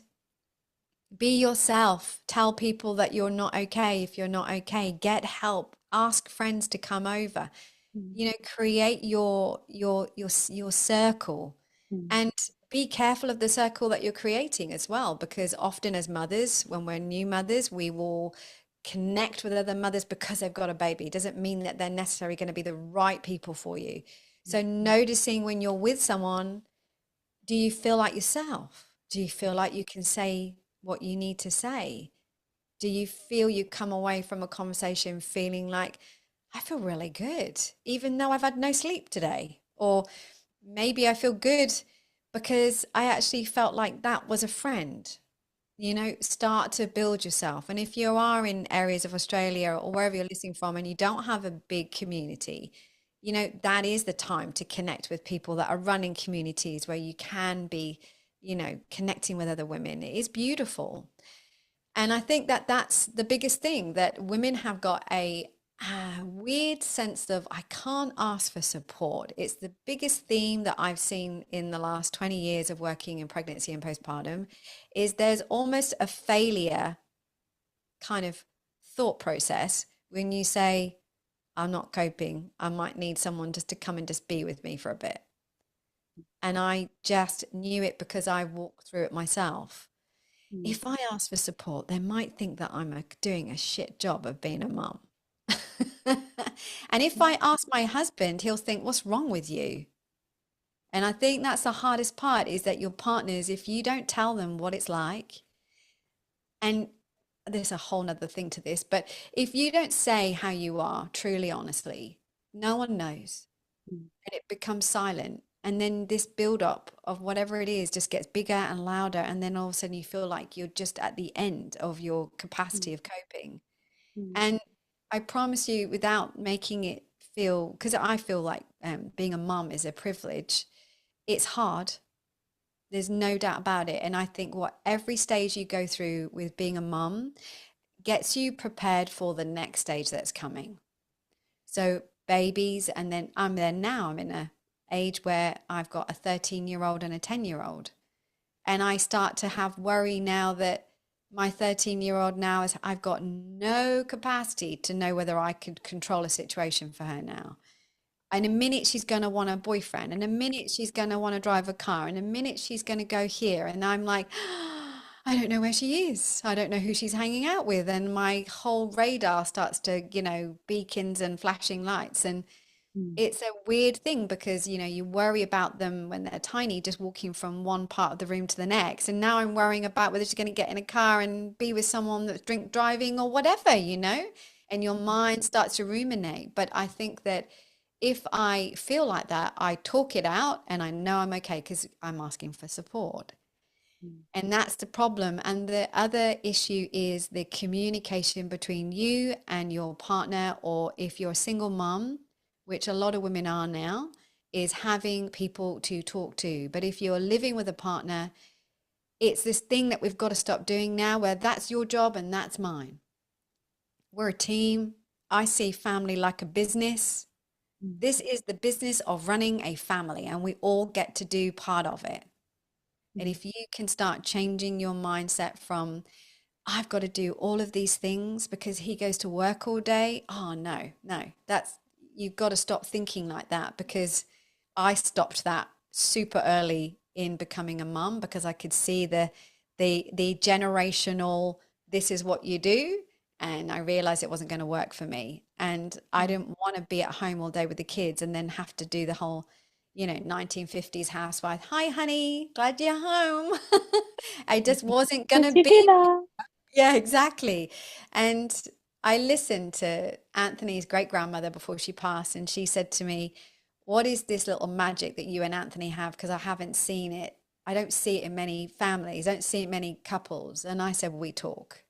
be yourself. Tell people that you're not okay if you're not okay. Get help. Ask friends to come over. mm, Create your circle, mm, and be careful of the circle that you're creating as well, because often as mothers, when we're new mothers, we will connect with other mothers because they've got a baby. It doesn't mean that they're necessarily going to be the right people for you. So noticing when you're with someone, do you feel like yourself? Do you feel like you can say what you need to say? Do you feel you come away from a conversation feeling like, I feel really good, even though I've had no sleep today? Or maybe I feel good because I actually felt like that was a friend. Start to build yourself. And if you are in areas of Australia or wherever you're listening from and you don't have a big community, that is the time to connect with people that are running communities where you can be, connecting with other women. It is beautiful. And I think that that's the biggest thing, that women have got a weird sense of, I can't ask for support. It's the biggest theme that I've seen in the last 20 years of working in pregnancy and postpartum, is there's almost a failure kind of thought process when you say, I'm not coping. I might need someone just to come and just be with me for a bit. And I just knew it because I walked through it myself. Mm, If I ask for support, they might think that I'm doing a shit job of being a mum. And if I ask my husband, he'll think, what's wrong with you? And I think that's the hardest part, is that your partners, if you don't tell them what it's like, and there's a whole nother thing to this, but if you don't say how you are truly, honestly, no one knows, mm, and it becomes silent. And then this build up of whatever it is just gets bigger and louder. And then all of a sudden you feel like you're just at the end of your mm, capacity of coping. mm, And I promise you, without making it feel, because I feel like being a mum is a privilege, it's hard. There's no doubt about it. And I think what every stage you go through with being a mum gets you prepared for the next stage that's coming. So babies, and then I'm there now. I'm in a age where I've got a 13-year-old and a 10-year-old. And I start to have worry now that my 13-year-old now is, I've got no capacity to know whether I could control a situation for her now. In a minute, she's going to want a boyfriend. In a minute, she's going to want to drive a car. In a minute, she's going to go here. And I'm like, I don't know where she is. I don't know who she's hanging out with. And my whole radar starts to, beacons and flashing lights. And mm, it's a weird thing because, you worry about them when they're tiny, just walking from one part of the room to the next. And now I'm worrying about whether she's going to get in a car and be with someone that's drink driving or whatever. And your mind starts to ruminate. But I think that if I feel like that, I talk it out and I know I'm okay because I'm asking for support. mm, And that's the problem. And the other issue is the communication between you and your partner, or if you're a single mom, which a lot of women are now, is having people to talk to. But if you're living with a partner, it's this thing that we've got to stop doing now, where that's your job and that's mine. We're a team. I see family like a business. mm, This is the business of running a family, and we all get to do part of it. And mm, if you can start changing your mindset from, I've got to do all of these things because he goes to work all day. Oh, no, no, you've got to stop thinking like that, because I stopped that super early in becoming a mum, because I could see the generational, this is what you do. And I realized it wasn't going to work for me. And I mm. didn't want to be at home all day with the kids and then have to do the whole 1950s housewife. Hi, honey, glad you're home. I just wasn't going Here's to your be. dinner. Yeah, exactly. And I listened to Anthony's great grandmother before she passed, and she said to me, what is this little magic that you and Anthony have? Because I haven't seen it. I don't see it in many families, I don't see it in many couples. And I said, we talk,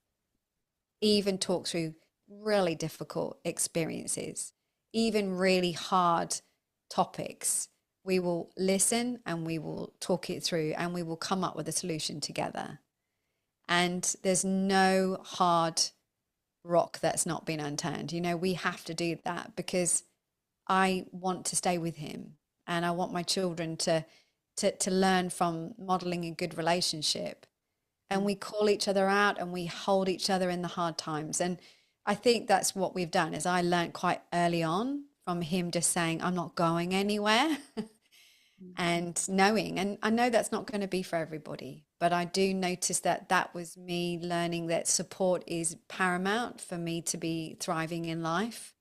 even talk through really difficult experiences, even really hard topics. We will listen and we will talk it through and we will come up with a solution together. And there's no hard rock that's not been unturned. We have to do that because I want to stay with him, and I want my children to learn from modeling a good relationship. And Mm, we call each other out and we hold each other in the hard times. And I think that's what we've done. Is I learned quite early on from him just saying, I'm not going anywhere. mm, And knowing, and I know that's not going to be for everybody, but I do notice that that was me learning that support is paramount for me to be thriving in life.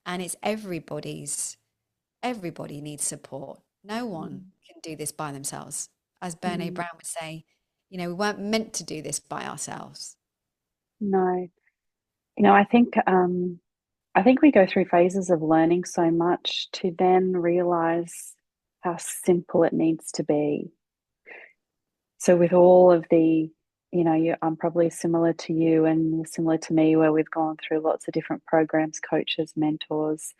And it's everybody needs support. No one mm, can do this by themselves. As Brene mm. Brown would say, we weren't meant to do this by ourselves. No, I think we go through phases of learning so much to then realize how simple it needs to be. So with all of the, I'm probably similar to you and you're similar to me, where we've gone through lots of different programs, coaches, mentors,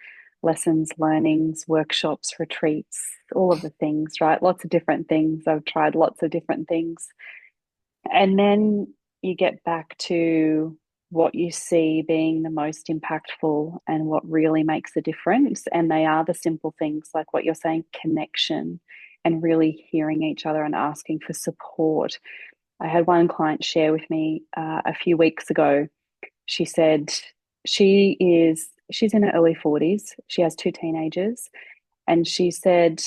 lessons, learnings, workshops, retreats, all of the things, right? Lots of different things. I've tried lots of different things. And then you get back to what you see being the most impactful and what really makes a difference. And they are the simple things like what you're saying, connection, and really hearing each other and asking for support. I had one client share with me a few weeks ago. She said she's in her early 40s. She has two teenagers, and she said,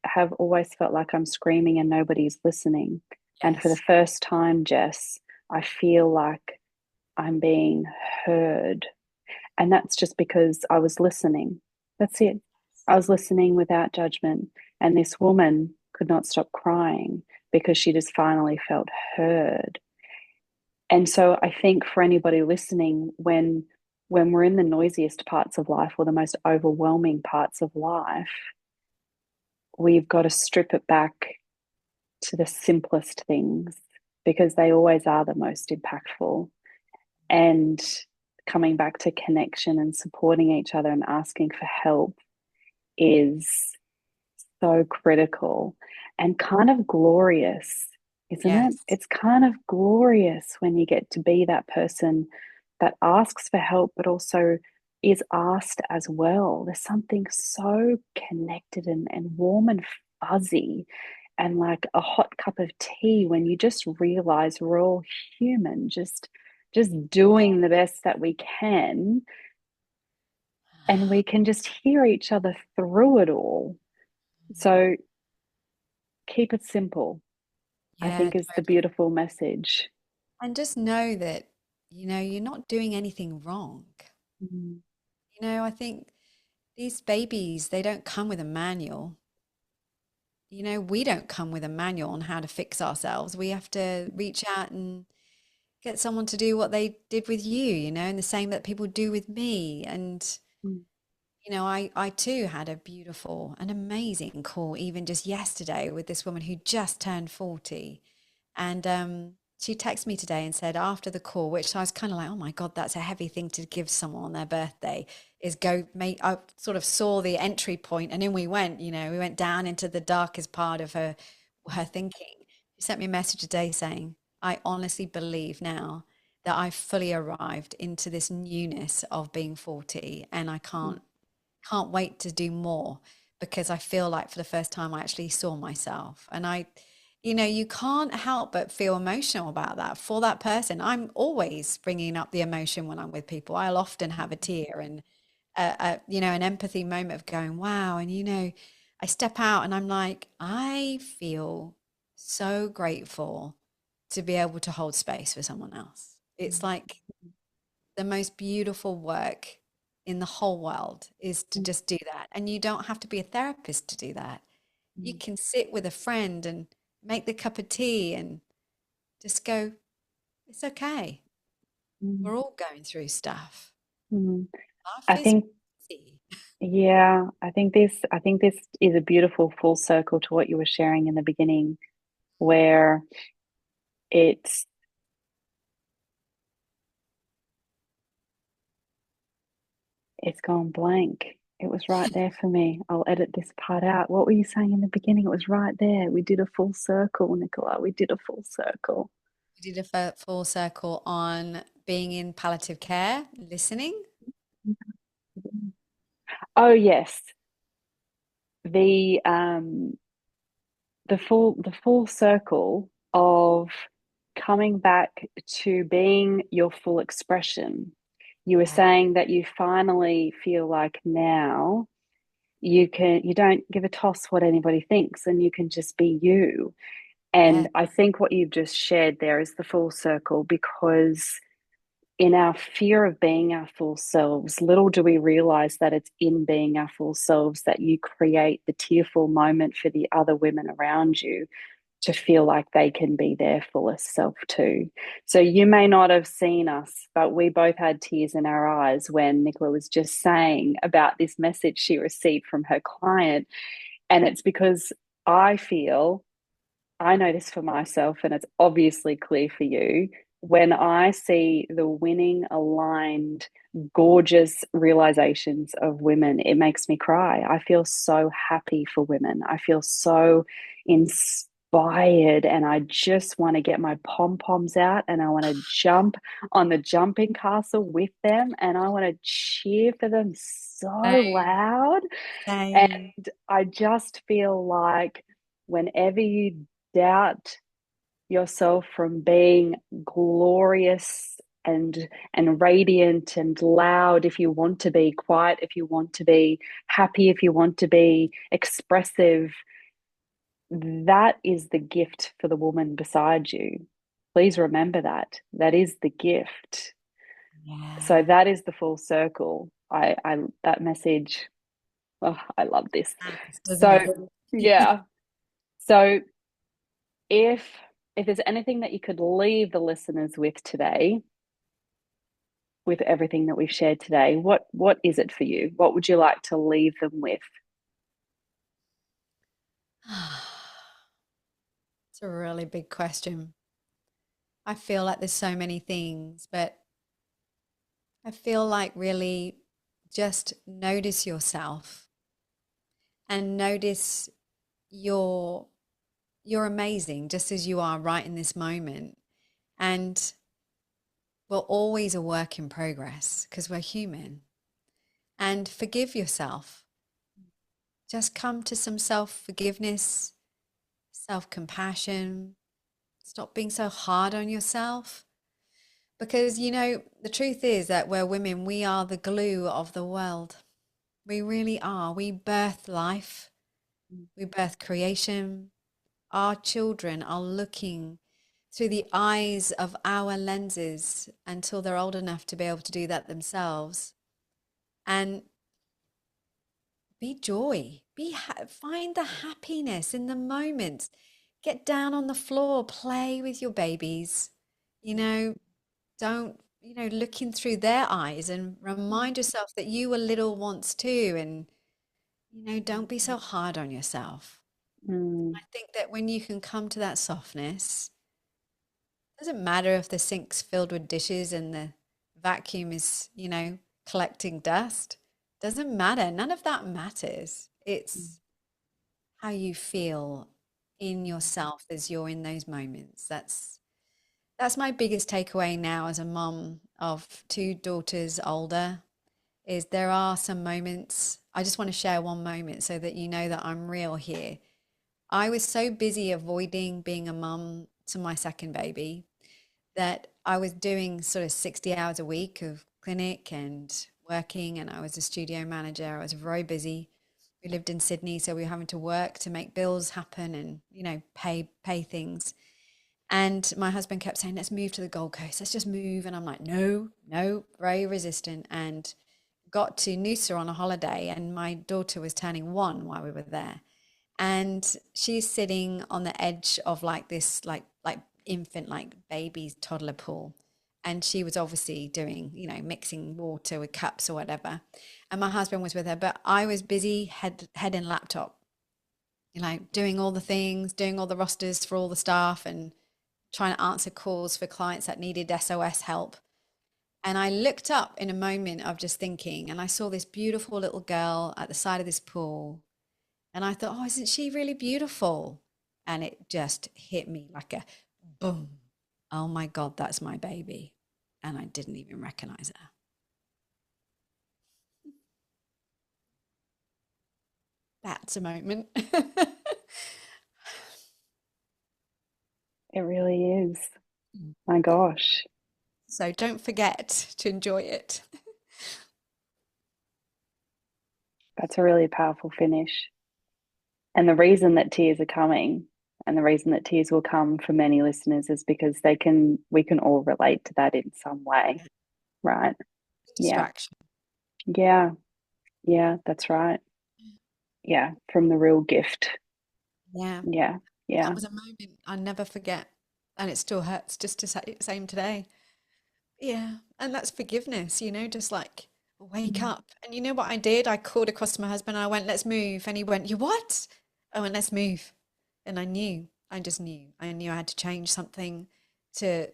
have always felt like I'm screaming and nobody's listening. And for the Yes. first time, Jess, I feel like I'm being heard. And that's just because I was listening. That's it. I was listening without judgment. And this woman could not stop crying because she just finally felt heard. And so I think for anybody listening, when we're in the noisiest parts of life or the most overwhelming parts of life, we've got to strip it back to the simplest things because they always are the most impactful. And coming back to connection and supporting each other and asking for help is so critical and kind of glorious, isn't it? Yes. It's kind of glorious when you get to be that person that asks for help, but also is asked as well. There's something so connected and warm and fuzzy and like a hot cup of tea when you just realize we're all human, just doing the best that we can, and we can just hear each other through it all. So keep it simple, I Yeah, think, is the totally. beautiful message. And just know that, you're not doing anything wrong. Mm, I think these babies, they don't come with a manual. We don't come with a manual on how to fix ourselves. We have to reach out and get someone to do what they did with you, and the same that people do with me. And, mm, I too had a beautiful and amazing call even just yesterday with this woman who just turned 40. And she texted me today and said after the call, which I was kind of like, oh my God, that's a heavy thing to give someone on their birthday, is go make, I sort of saw the entry point and in we went, we went down into the darkest part of her thinking. She sent me a message today saying, I honestly believe now that I've fully arrived into this newness of being 40 and I mm, can't wait to do more because I feel like for the first time I actually saw myself. And you can't help but feel emotional about that for that person. I'm always bringing up the emotion when I'm with people. I'll often have a tear and, an empathy moment of going, wow. And, I step out and I'm like, I feel so grateful to be able to hold space for someone else. It's mm, like the most beautiful work in the whole world is to mm, just do that. And you don't have to be a therapist to do that. You mm, can sit with a friend and make the cup of tea and just go, it's okay. mm, We're all going through stuff. mm. Life I is think, messy. yeah, I think this is a beautiful full circle to what you were sharing in the beginning, where it's it's gone blank. It was right there for me. I'll edit this part out. What were you saying in the beginning? It was right there. We did a full circle, Nicola. We did a full circle. We did a full circle on being in palliative care, listening. Oh yes, the um the full circle of coming back to being your full expression. You were Yeah. saying that you finally feel like now you don't give a toss what anybody thinks and you can just be you. Yeah. And I think what you've just shared there is the full circle, because in our fear of being our full selves, little do we realize that it's in being our full selves that you create the tearful moment for the other women around you to feel like they can be their fullest self too. So you may not have seen us, but we both had tears in our eyes when Nicola was just saying about this message she received from her client. And it's because I feel, I know this for myself, and it's obviously clear for you. When I see the winning, aligned, gorgeous realizations of women, it makes me cry. I feel so happy for women. I feel so inspired, and I just want to get my pom poms out and I want to jump on the jumping castle with them, and I want to cheer for them so Same, loud. same. And I just feel like whenever you doubt yourself from being glorious and radiant and loud, if you want to be quiet, if you want to be happy, if you want to be expressive, that is the gift for the woman beside you. Please remember that. That is the gift. So Yeah. that is the full circle. I that message. Oh, I love this. Nice, doesn't So it? yeah. So if if there's anything that you could leave the listeners with today, with everything that we've shared today, what is it for you? What would you like to leave them with? It's a really big question. I feel like there's so many things, but I feel like really just notice yourself and notice you're you're amazing just as you are right in this moment. And we're always a work in progress because we're human. And forgive yourself. Just come to some self-forgiveness, self-compassion. Stop being so hard on yourself. Because, the truth is that we're women, we are the glue of the world. We really are. We birth life, we birth creation. Our children are looking through the eyes of our lenses until they're old enough to be able to do that themselves. And be joy, find the happiness in the moment. Get down on the floor, play with your babies. You know, don't, looking through their eyes and remind yourself that you were little once too. And, don't be so hard on yourself. Mm, I think that when you can come to that softness, it doesn't matter if the sink's filled with dishes and the vacuum is, collecting dust. Doesn't matter. None of that matters. It's how you feel in yourself as you're in those moments. That's my biggest takeaway now as a mom of two daughters older, is there are some moments. I just want to share one moment so that you know that I'm real here. I was so busy avoiding being a mum to my second baby that I was doing sort of 60 hours a week of clinic and working, and I was a studio manager. I was very busy. We lived in Sydney, so we were having to work to make bills happen and, pay things. And my husband kept saying, let's move to the Gold Coast. Let's just move. And I'm like, no, no, very resistant. And got to Noosa on a holiday, and my daughter was turning 1 while we were there. And she's sitting on the edge of like this, like infant, like baby's toddler pool. And she was obviously doing, mixing water with cups or whatever. And my husband was with her, but I was busy head in laptop, doing all the things, doing all the rosters for all the staff and trying to answer calls for clients that needed SOS help. And I looked up in a moment of just thinking, and I saw this beautiful little girl at the side of this pool. And I thought, oh, isn't she really beautiful? And it just hit me like a boom. Oh my God, that's my baby. And I didn't even recognize her. That's a moment. it really is. My gosh, So don't forget to enjoy it. that's a really powerful finish. And the reason that tears are coming, and the reason that tears will come for many listeners, is because we can all relate to that in some way, right? Yeah. Distraction. Yeah. Yeah, that's right. Yeah, from the real gift. Yeah. Yeah. That Yeah. was a moment I never forget. And it still hurts just to say same today. Yeah. And that's forgiveness, just like wake Mm. up. And you know what I did? I called across to my husband and I went, let's move. And he went, you what? oh, and let's move. And I just knew, I knew I had to change something to,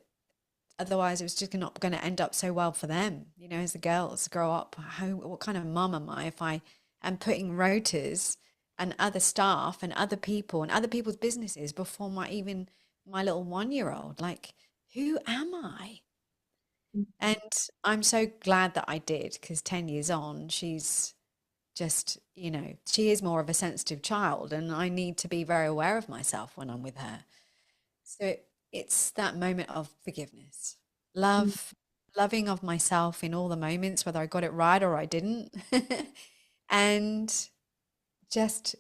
otherwise it was just not going to end up so well for them. You know, as the girls grow up, what kind of mum am I if I am putting rotors and other staff and other people and other people's businesses before my little 1 year old? Like, who am I? And I'm so glad that I did, because 10 years on, she's just, she is more of a sensitive child, and I need to be very aware of myself when I'm with her. So it's that moment of forgiveness, Mm, loving of myself in all the moments, whether I got it right or I didn't. And just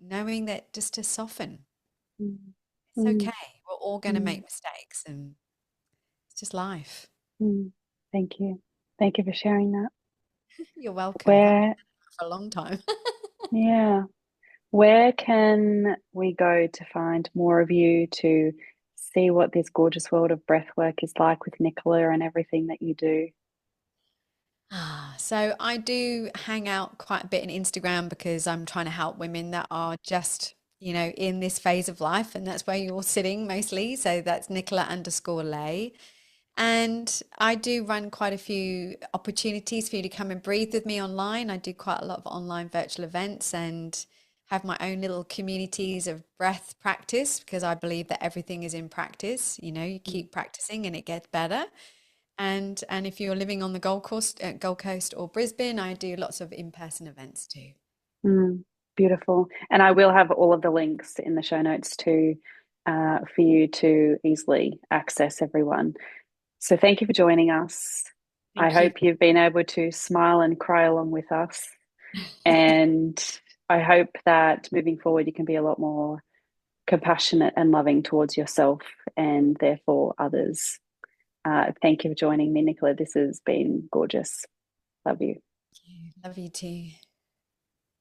knowing that, just to soften. mm, It's mm, okay. We're all going to make mm, mistakes, and it's just life. mm. Thank you. Thank you for sharing that. You're welcome. I've been Where, for a long time. yeah, where can we go to find more of you, to see what this gorgeous world of breath work is like with Nicola and everything that you do? So I do hang out quite a bit in Instagram, because I'm trying to help women that are just, in this phase of life, and that's where you're sitting mostly. So that's Nicola_Laye. And I do run quite a few opportunities for you to come and breathe with me online. I do quite a lot of online virtual events, and have my own little communities of breath practice, because I believe that everything is in practice. You Mm, keep practicing and it gets better. And if you're living on the Gold Coast or Brisbane, I do lots of in-person events too. mm, beautiful. And I will have all of the links in the show notes too, for you to easily access everyone. So thank you for joining us. I Thank you. hope you've been able to smile and cry along with us. And I hope that moving forward, you can be a lot more compassionate and loving towards yourself and therefore others. Thank you for joining me, Nicola. This has been gorgeous. Love you. Love you too.